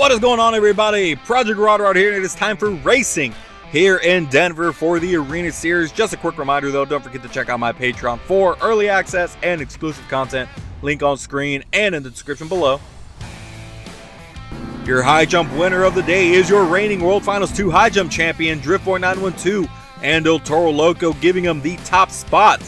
What is going on, everybody? Project Rodder out here, and it is time for racing here in Denver for the Arena Series. Just a quick reminder though, don't forget to check out my Patreon for early access and exclusive content. Link on screen and in the description below. Your high jump winner of the day is your reigning World Finals 2 high jump champion, Driftboy912, and El Toro Loco, giving him the top spot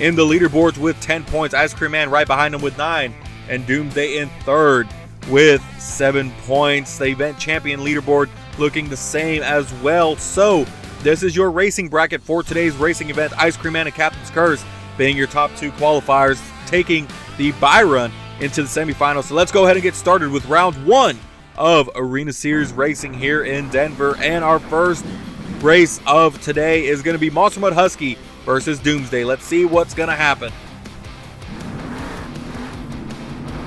in the leaderboards with 10 points. Ice Cream Man right behind him with 9, and Doomsday in third with 7 points. The event champion leaderboard looking the same as well. So this is your racing bracket for today's racing event. Ice Cream Man and Captain's Curse being your top 2 qualifiers, taking the bye run into the semifinals. So let's go ahead and get started with round 1 of Arena Series racing here in Denver. And our first race of today is going to be Monster Mud Husky versus Doomsday. Let's see what's going to happen.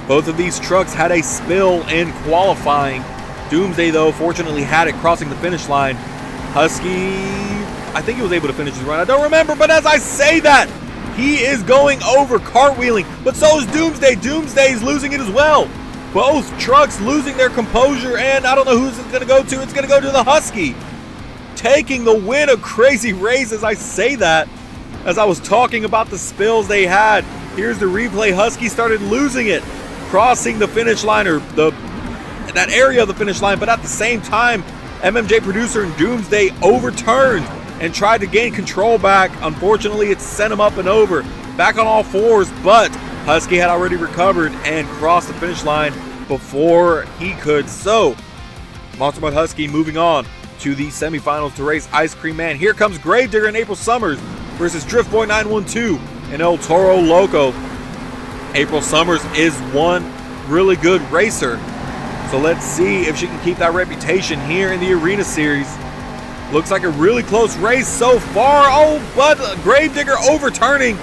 Both of these trucks had a spill in qualifying. Doomsday, though, fortunately had it crossing the finish line. Husky, I think he was able to finish his run. I don't remember, but as I say that, he is going over, cartwheeling. But so is Doomsday. Doomsday is losing it as well. Both trucks losing their composure, and I don't know who's it's going to go to. It's going to go to the Husky, taking the win. A crazy race as I say that. As I was talking about the spills they had, here's the replay. Husky started losing it, crossing the finish line, or that area of the finish line, but at the same time, MMJ Producer and Doomsday overturned and tried to gain control back. Unfortunately, it sent him up and over, back on all fours, but Husky had already recovered and crossed the finish line before he could. So, Monster Mud Husky moving on to the semifinals to race Ice Cream Man. Here comes Gravedigger and April Summers versus Driftboy912 and El Toro Loco. April Summers is one really good racer, so let's see if she can keep that reputation here in the Arena Series. Looks like a really close race so far. Oh, but Gravedigger overturning.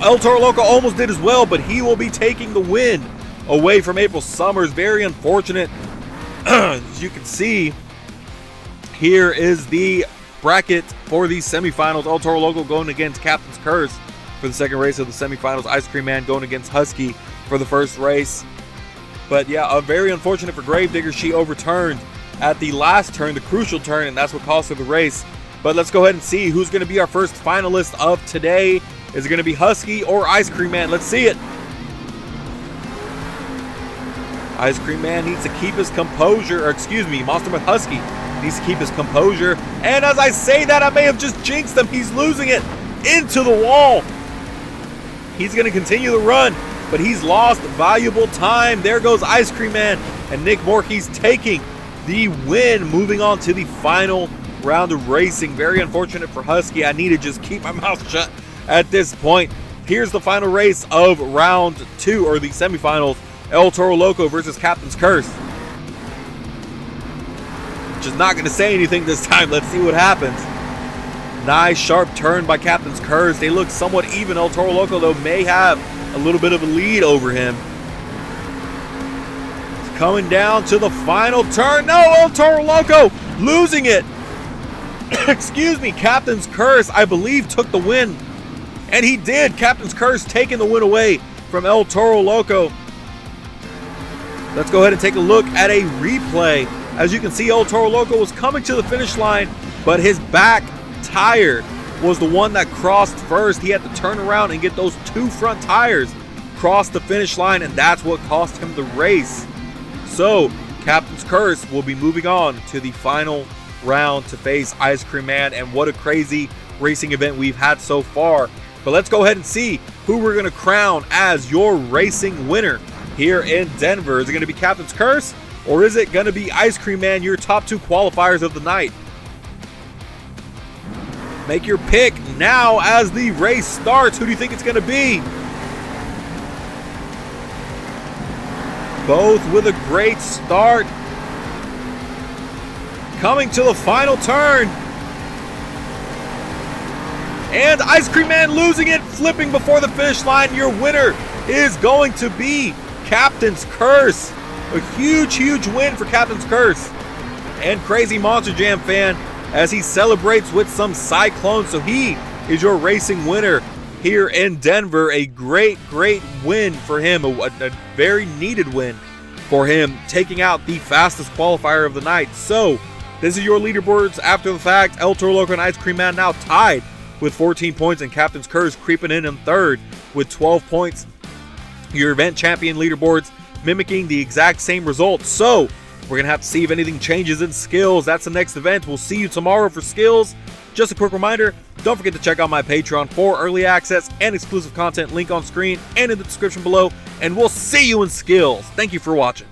El Toro Loco almost did as well, but he will be taking the win away from April Summers. Very unfortunate. As you can see, here is the bracket for the semifinals. El Toro Loco going against Captain's Curse for the second race of the semifinals. Ice Cream Man going against Husky for the first race. But yeah, very unfortunate for Gravedigger. She overturned at the last turn, the crucial turn, and that's what cost her the race. But let's go ahead and see who's going to be our first finalist of today. Is it going to be Husky or Ice Cream Man? Let's see it. Ice Cream Man needs to keep his composure, or excuse me, Monster Mud Husky needs to keep his composure. And as I say that, I may have just jinxed him. He's losing it into the wall. He's going to continue the run, but he's lost valuable time. There goes Ice Cream Man, and Nick Morkey's taking the win, moving on to the final round of racing. Very unfortunate for Husky. I need to just keep my mouth shut at this point. Here's the final race of round 2, or the semifinals. El Toro Loco versus Captain's Curse. Just not going to say anything this time. Let's see what happens. Nice sharp turn by Captain's Curse. They look somewhat even. El Toro Loco, though, may have a little bit of a lead over him. It's coming down to the final turn. No, El Toro Loco losing it. Excuse me, Captain's Curse, I believe, took the win. And he did. Captain's Curse taking the win away from El Toro Loco. Let's go ahead and take a look at a replay. As you can see, El Toro Loco was coming to the finish line, but his back tire was the one that crossed first. He had to turn around and get those 2 front tires cross the finish line, and that's what cost him the race. So, Captain's Curse will be moving on to the final round to face Ice Cream Man, and what a crazy racing event we've had so far. But let's go ahead and see who we're going to crown as your racing winner here in Denver. Is it going to be Captain's Curse, or is it going to be Ice Cream Man, your top 2 qualifiers of the night? Make your pick now as the race starts. Who do you think it's going to be? Both with a great start. Coming to the final turn. And Ice Cream Man losing it, flipping before the finish line. Your winner is going to be Captain's Curse. A huge, huge win for Captain's Curse. And Crazy Monster Jam fan as he celebrates with some Cyclones. So he is your racing winner here in Denver. A great, great win for him. A very needed win for him taking out the fastest qualifier of the night. So this is your leaderboards after the fact. El Toro Loco and Ice Cream Man now tied with 14 points, and Captain's Curse creeping in third with 12 points. Your event champion leaderboards mimicking the exact same results. So we're going to have to see if anything changes in skills. That's the next event. We'll see you tomorrow for skills. Just a quick reminder, don't forget to check out my Patreon for early access and exclusive content. Link on screen and in the description below. And we'll see you in skills. Thank you for watching.